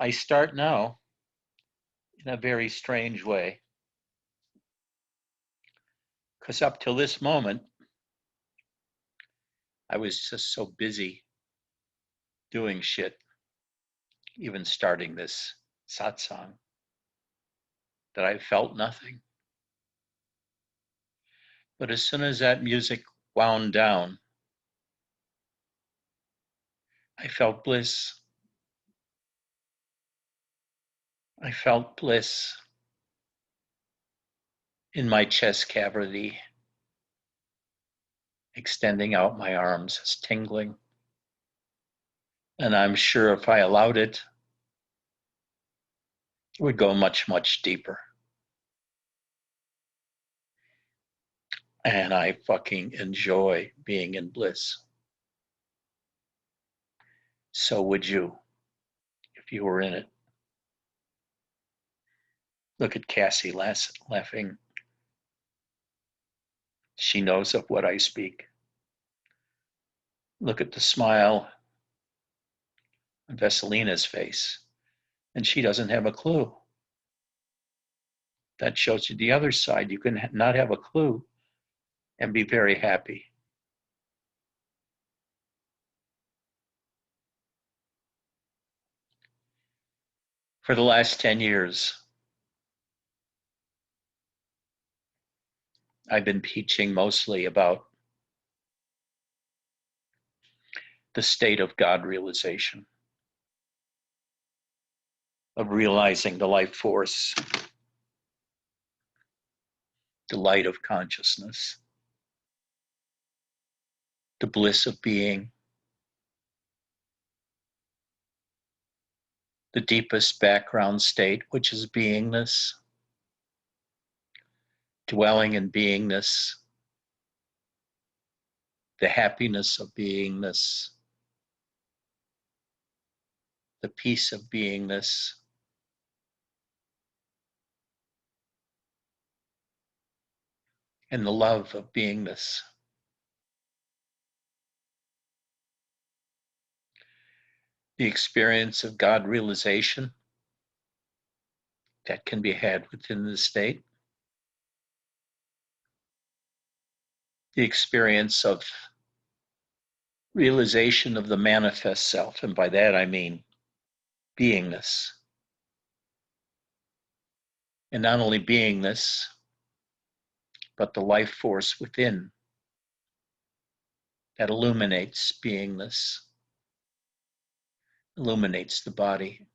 I start now in a very strange way, because up till this moment, I was just so busy doing shit, even starting this satsang, that I felt nothing. But as soon as that music wound down, I felt bliss. I felt bliss in my chest cavity, extending out my arms, it's tingling. And I'm sure if I allowed it, it would go much, much deeper. And I fucking enjoy being in bliss. So would you, if you were in it. Look at Cassie laughing. She knows of what I speak. Look at the smile on Vesselina's face, and she doesn't have a clue. That shows you the other side. You can not have a clue and be very happy. For the last 10 years, I've been teaching mostly about the state of God realization, of realizing the life force, the light of consciousness, the bliss of being, the deepest background state, which is beingness, dwelling in beingness, the happiness of beingness, the peace of beingness, and the love of beingness. The experience of God realization that can be had within the state. The experience of realization of the manifest self, and by that I mean beingness. And not only beingness, but the life force within that illuminates beingness, illuminates the body,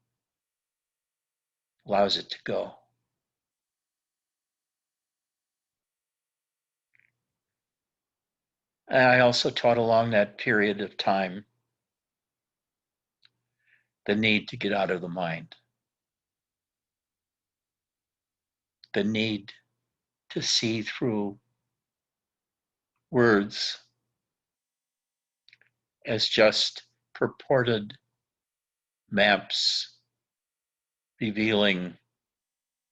allows it to go. And I also taught along that period of time the need to get out of the mind, the need to see through words as just purported maps revealing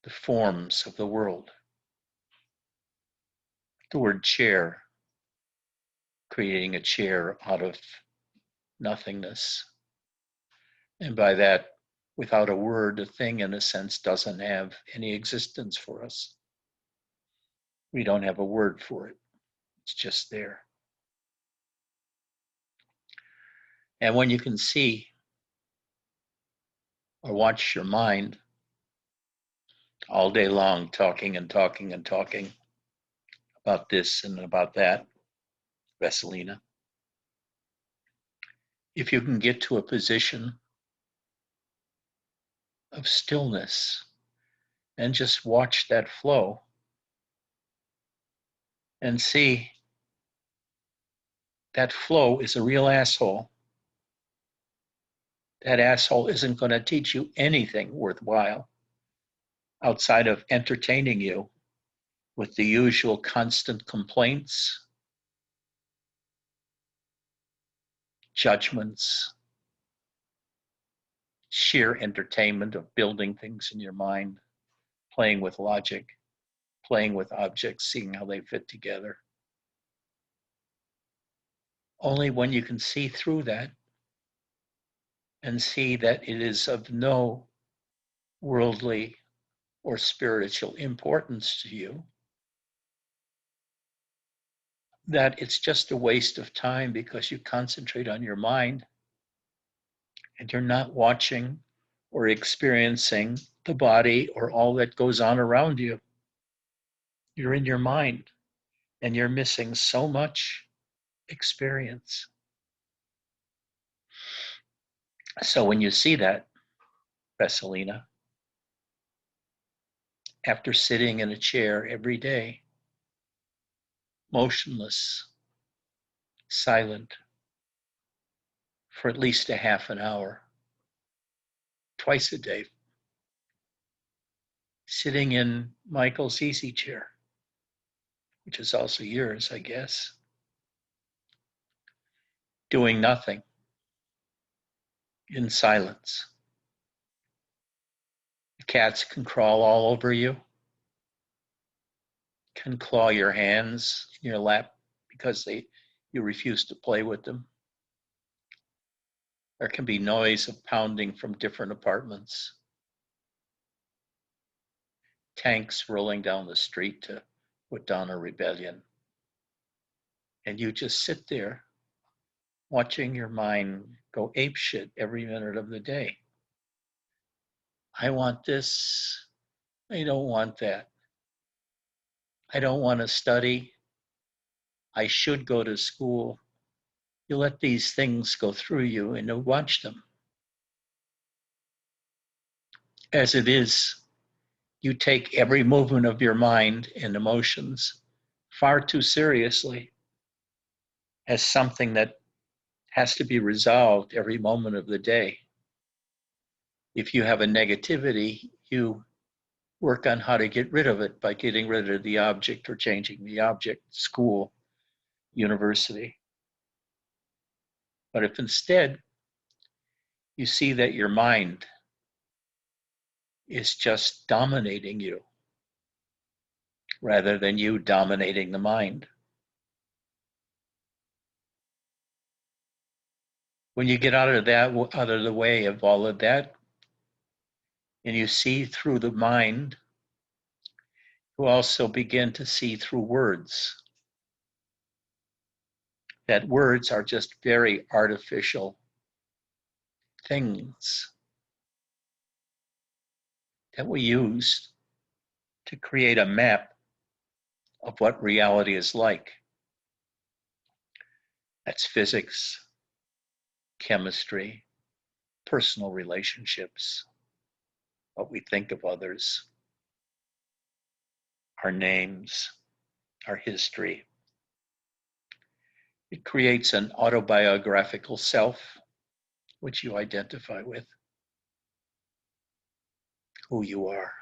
the forms of the world. The word chair, creating a chair out of nothingness. And by that, without a word, a thing in a sense doesn't have any existence for us. We don't have a word for it. It's just there. And when you can see or watch your mind all day long talking and talking and talking about this and about that, Vesselina, if you can get to a position of stillness and just watch that flow and see that flow is a real asshole. That asshole isn't going to teach you anything worthwhile outside of entertaining you with the usual constant complaints, judgments, sheer entertainment of building things in your mind, playing with logic, playing with objects, seeing how they fit together. Only when you can see through that and see that it is of no worldly or spiritual importance to you, that it's just a waste of time because you concentrate on your mind and you're not watching or experiencing the body or all that goes on around you. You're in your mind and you're missing so much experience. So when you see that, Vesselina, after sitting in a chair every day, motionless, silent, for at least a half an hour, twice a day, sitting in Michael's easy chair, which is also yours, I guess, doing nothing in silence. The cats can crawl all over you, can claw your hands in your lap because you refuse to play with them. There can be noise of pounding from different apartments, tanks rolling down the street to put down a rebellion. And you just sit there watching your mind go apeshit every minute of the day. I want this. I don't want that. I don't want to study. I should go to school. You let these things go through you and you watch them. As it is, you take every movement of your mind and emotions far too seriously as something that has to be resolved every moment of the day. If you have a negativity, you work on how to get rid of it by getting rid of the object or changing the object, school, university. But if instead you see that your mind is just dominating you rather than you dominating the mind, when you get out of the way of all of that, and you see through the mind, you also begin to see through words. That words are just very artificial things that we use to create a map of what reality is like. That's physics, chemistry, personal relationships, what we think of others, our names, our history. It creates an autobiographical self, which you identify with, who you are.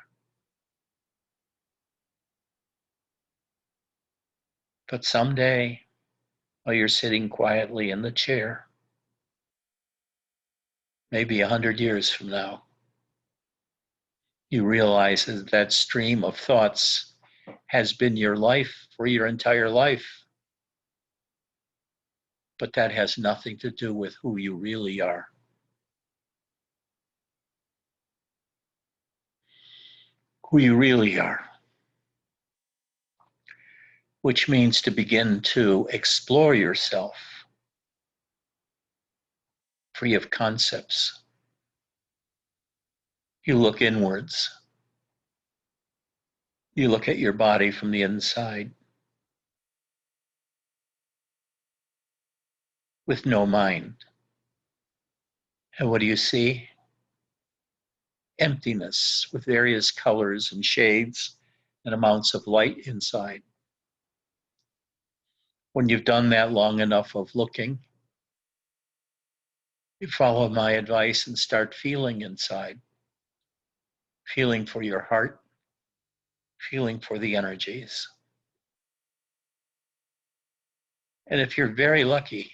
But someday, while you're sitting quietly in the chair, maybe 100 years from now, you realize that that stream of thoughts has been your life for your entire life. But that has nothing to do with who you really are. Who you really are, which means to begin to explore yourself free of concepts. You look inwards. You look at your body from the inside with no mind. And what do you see? Emptiness with various colors and shades and amounts of light inside. When you've done that long enough of looking, you follow my advice and start feeling inside, feeling for your heart, feeling for the energies. And if you're very lucky,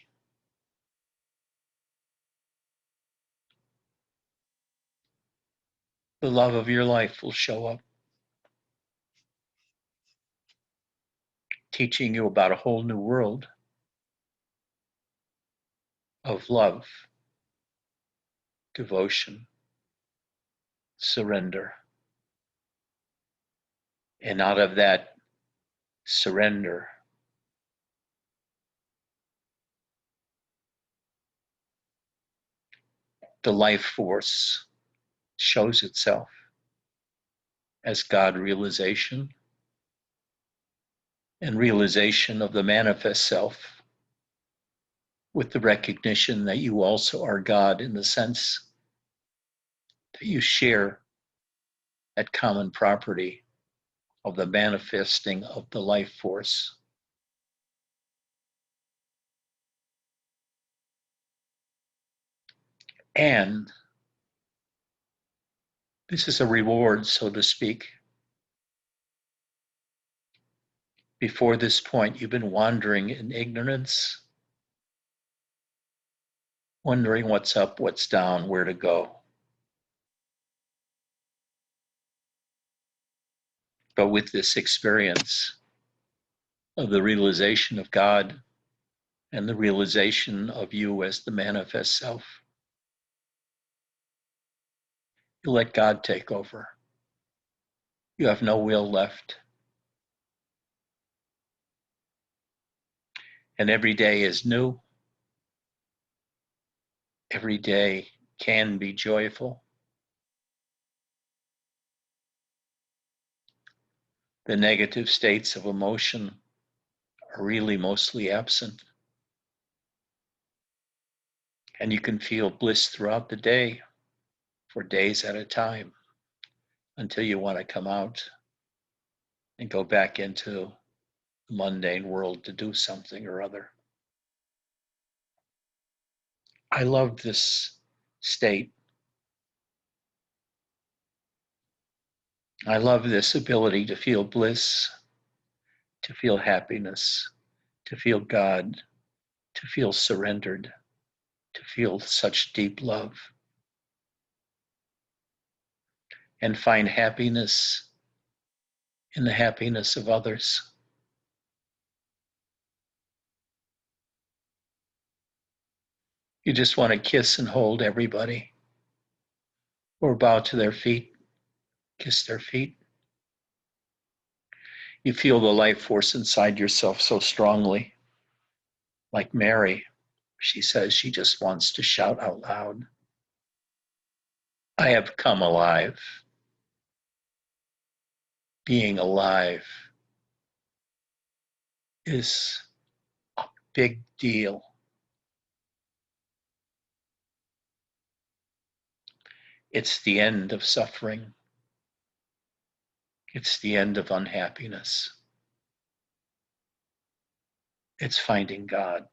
the love of your life will show up, teaching you about a whole new world of love devotion, surrender. And out of that surrender, the life force shows itself as God realization and realization of the manifest self with the recognition that you also are God in the sense that you share that common property of the manifesting of the life force. And this is a reward, so to speak. Before this point, you've been wandering in ignorance, wondering what's up, what's down, where to go. But with this experience of the realization of God and the realization of you as the manifest self, you let God take over. You have no will left. And every day is new. Every day can be joyful. The negative states of emotion are really mostly absent. And you can feel bliss throughout the day for days at a time until you want to come out and go back into the mundane world to do something or other. I love this state. I love this ability to feel bliss, to feel happiness, to feel God, to feel surrendered, to feel such deep love, and find happiness in the happiness of others. You just want to kiss and hold everybody, or bow to their feet, kiss their feet. You feel the life force inside yourself so strongly. Like Mary, she says she just wants to shout out loud, I have come alive. Being alive is a big deal. It's the end of suffering. It's the end of unhappiness. It's finding God.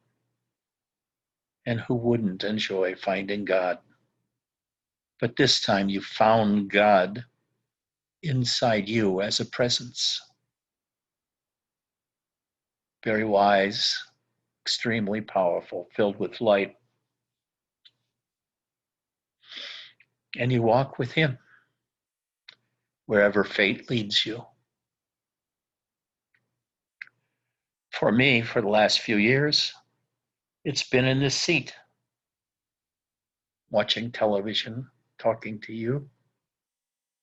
And who wouldn't enjoy finding God? But this time you found God inside you as a presence. Very wise, extremely powerful, filled with light. And you walk with Him wherever fate leads you. For me, for the last few years, it's been in this seat, watching television, talking to you,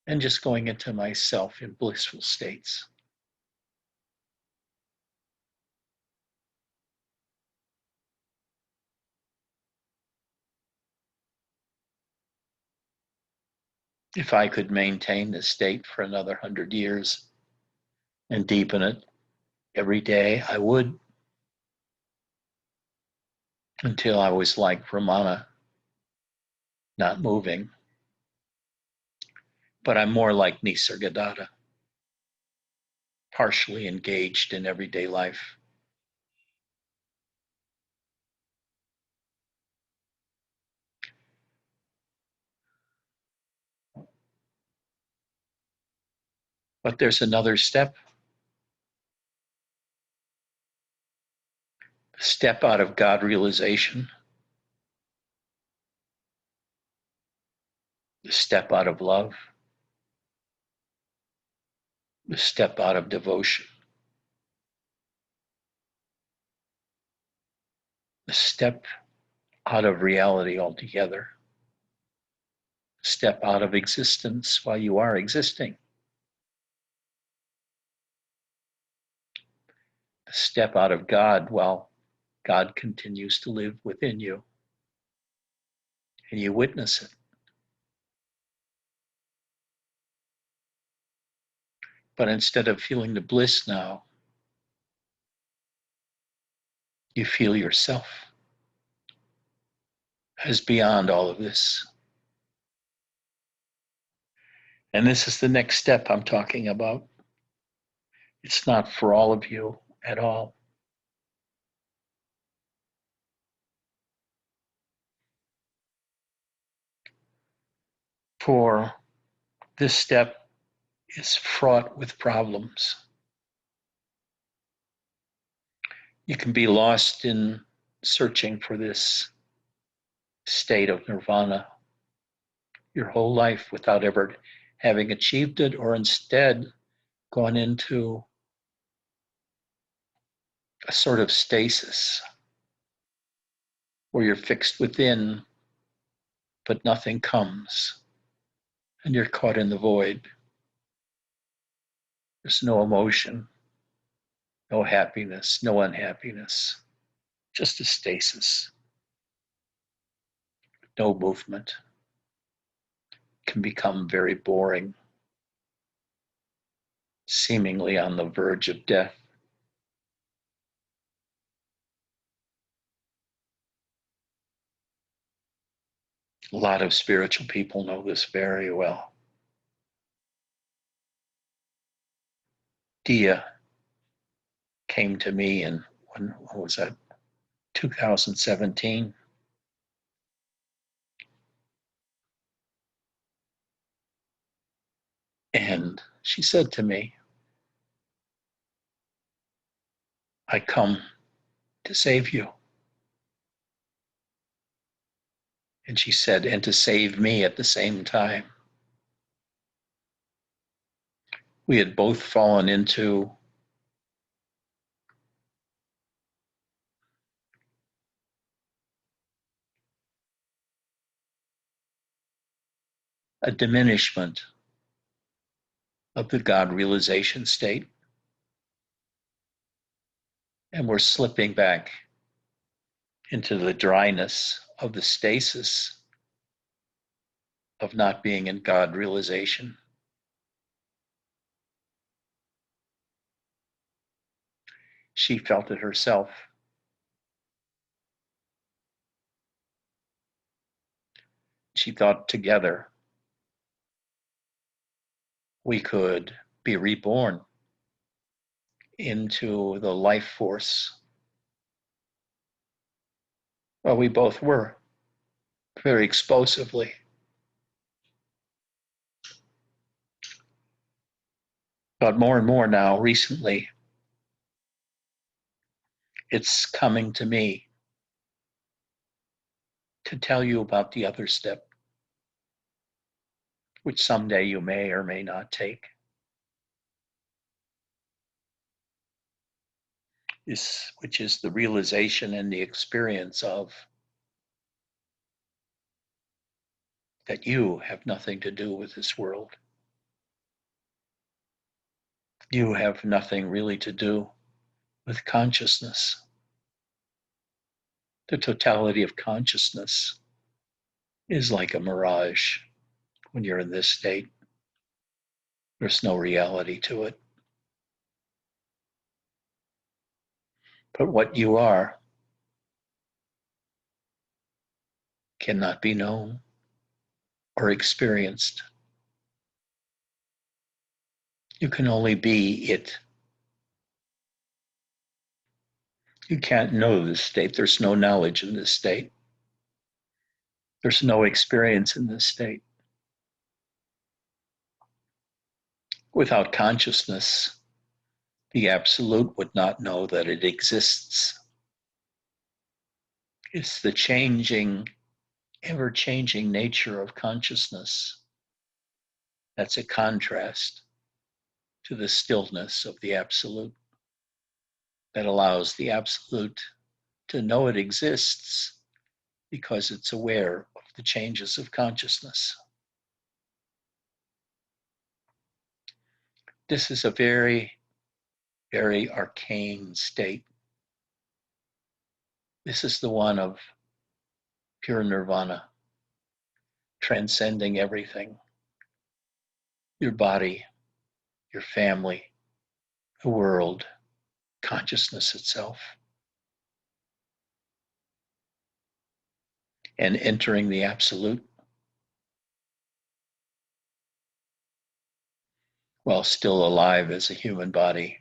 and just going into myself in blissful states. If I could maintain this state for another 100 years and deepen it every day, I would, until I was like Ramana, not moving. But I'm more like Nisargadatta, partially engaged in everyday life. But there's another step, a step out of God realization, the step out of love, the step out of devotion, the step out of reality altogether. Step out of existence while you are existing. Step out of God while God continues to live within you. And you witness it. But instead of feeling the bliss now, you feel yourself as beyond all of this. And this is the next step I'm talking about. It's not for all of you at all. For this step is fraught with problems. You can be lost in searching for this state of nirvana your whole life without ever having achieved it, or instead gone into a sort of stasis where you're fixed within, but nothing comes, and you're caught in the void. There's no emotion, no happiness, no unhappiness, just a stasis, no movement. It can become very boring, seemingly on the verge of death. A lot of spiritual people know this very well. Dia came to me in, what was that, 2017. And she said to me, I come to save you. And she said, and to save me at the same time. We had both fallen into a diminishment of the God realization state. And we're slipping back into the dryness of the stasis of not being in God realization. She felt it herself. She thought together we could be reborn into the life force. Well, we both were, very explosively. But more and more now, recently, it's coming to me to tell you about the other step, which someday you may or may not take. Which is the realization and the experience of that you have nothing to do with this world. You have nothing really to do with consciousness. The totality of consciousness is like a mirage when you're in this state. There's no reality to it. But what you are cannot be known or experienced. You can only be it. You can't know this state. There's no knowledge in this state. There's no experience in this state. Without consciousness, the absolute would not know that it exists. It's the changing, ever-changing nature of consciousness that's a contrast to the stillness of the absolute, that allows the absolute to know it exists because it's aware of the changes of consciousness. This is a very, very arcane state. This is the one of pure nirvana, transcending everything, your body, your family, the world, consciousness itself, and entering the absolute while still alive as a human body.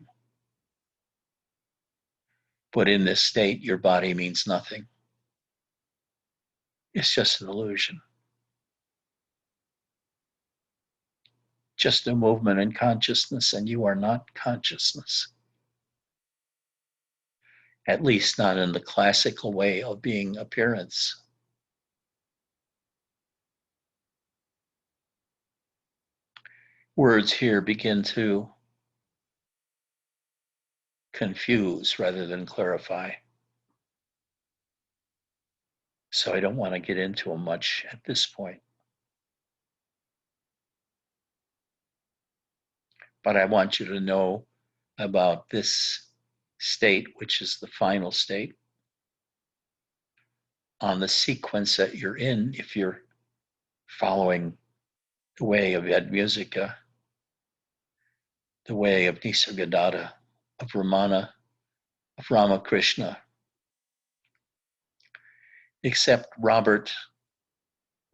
But in this state, your body means nothing. It's just an illusion. Just a movement in consciousness, and you are not consciousness. At least not in the classical way of being appearance. Words here begin to confuse rather than clarify. So I don't want to get into them much at this point. But I want you to know about this state, which is the final state, on the sequence that you're in if you're following the way of Ed Musica, the way of Nisargadatta, of Ramana, of Ramakrishna. Except Robert,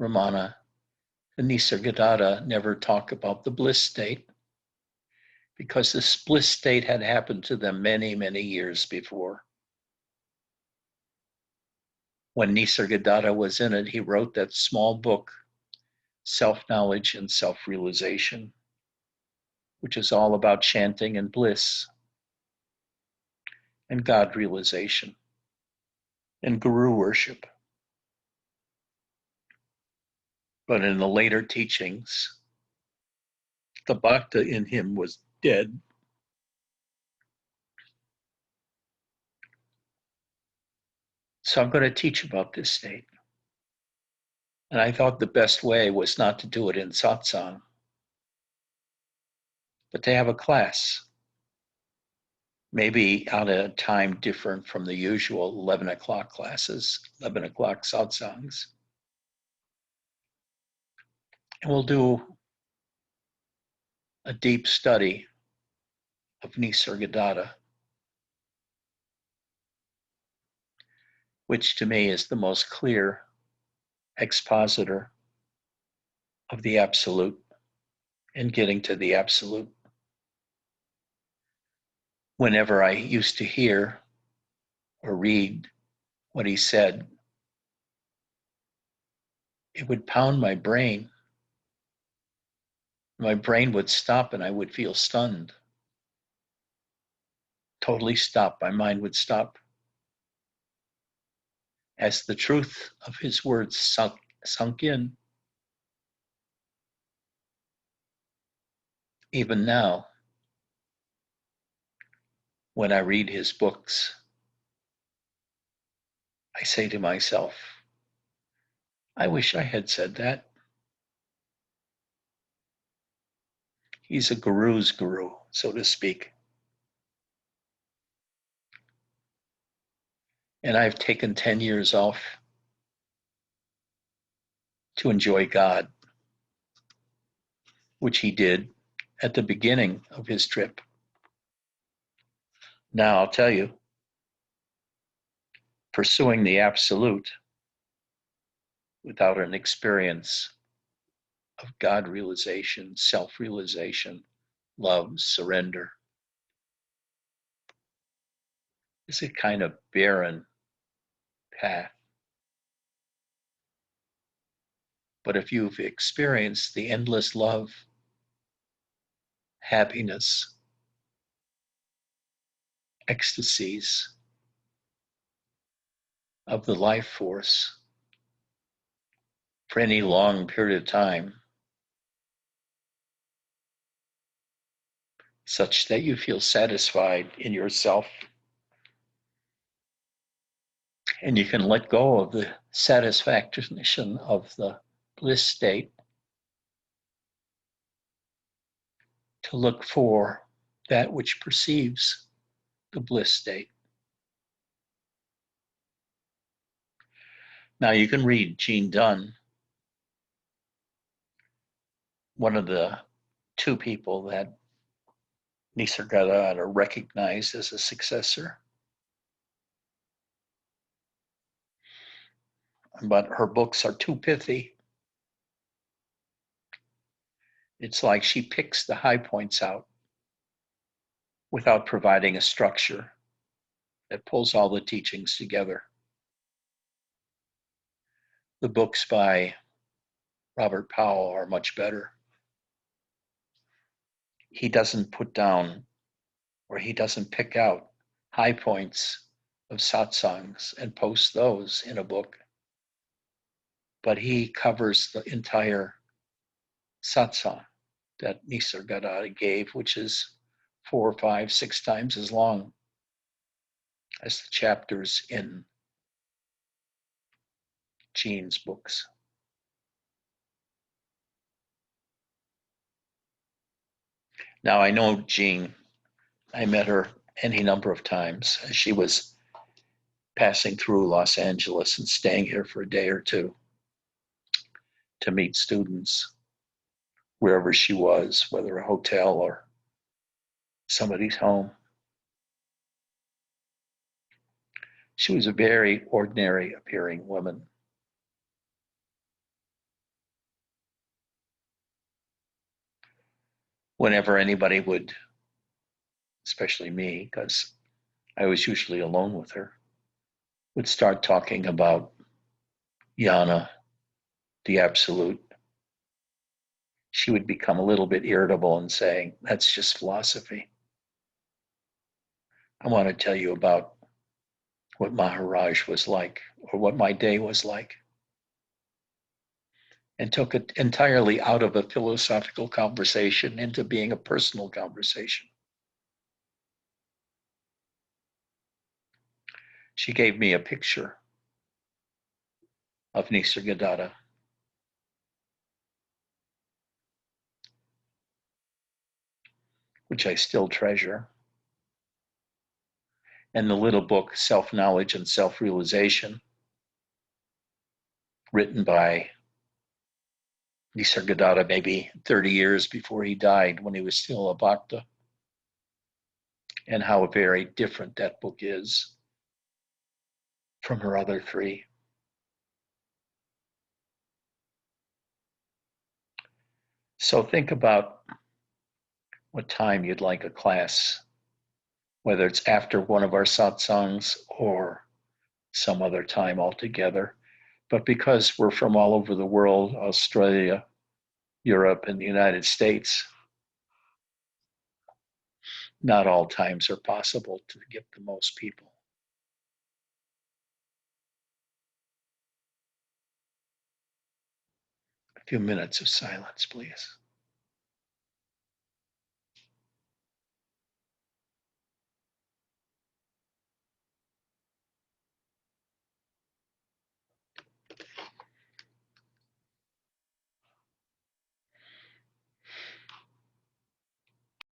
Ramana, and Nisargadatta never talk about the bliss state, because this bliss state had happened to them many, many years before. When Nisargadatta was in it, he wrote that small book, Self-Knowledge and Self-Realization, which is all about chanting and bliss and God realization and guru worship. But in the later teachings, the bhakta in him was dead. So I'm going to teach about this state. And I thought the best way was not to do it in satsang, but to have a class, maybe at a time different from the usual 11 o'clock classes, 11 o'clock satsangs. And we'll do a deep study of Nisargadatta, which to me is the most clear expositor of the absolute and getting to the absolute. Whenever I used to hear or read what he said, it would pound my brain. My brain would stop and I would feel stunned. Totally stop. My mind would stop. As the truth of his words sunk in, even now, when I read his books, I say to myself, I wish I had said that. He's a guru's guru, so to speak. And I've taken 10 years off to enjoy God, which he did at the beginning of his trip. Now I'll tell you, pursuing the absolute without an experience of God realization, self-realization, love, surrender, is a kind of barren path. But if you've experienced the endless love, happiness, ecstasies of the life force for any long period of time, such that you feel satisfied in yourself and you can let go of the satisfaction of the bliss state, to look for that which perceives the bliss state. Now you can read Gene Dunn, one of the two people that Nisargadatta recognized as a successor. But her books are too pithy. It's like she picks the high points out without providing a structure that pulls all the teachings together. The books by Robert Powell are much better. He doesn't put down, or he doesn't pick out high points of satsangs and post those in a book, but he covers the entire satsang that Nisargadatta gave, which is 4, 5, 6 times as long as the chapters in Gene's books. Now, I know Gene. I met her any number of times as she was passing through Los Angeles and staying here for a day or two to meet students wherever she was, whether a hotel or somebody's home. She was a very ordinary appearing woman. Whenever anybody would, especially me, because I was usually alone with her, would start talking about jnana, the absolute, she would become a little bit irritable and saying, that's just philosophy. I want to tell you about what Maharaj was like, or what my day was like. And took it entirely out of a philosophical conversation into being a personal conversation. She gave me a picture of Nisargadatta, which I still treasure. And the little book, Self-Knowledge and Self-Realization, written by Nisargadatta maybe 30 years before he died, when he was still a bhakta, and how very different that book is from her other 3. So think about what time you'd like a class, whether it's after one of our satsangs or some other time altogether. But because we're from all over the world, Australia, Europe, and the United States, not all times are possible to get the most people. A few minutes of silence, please.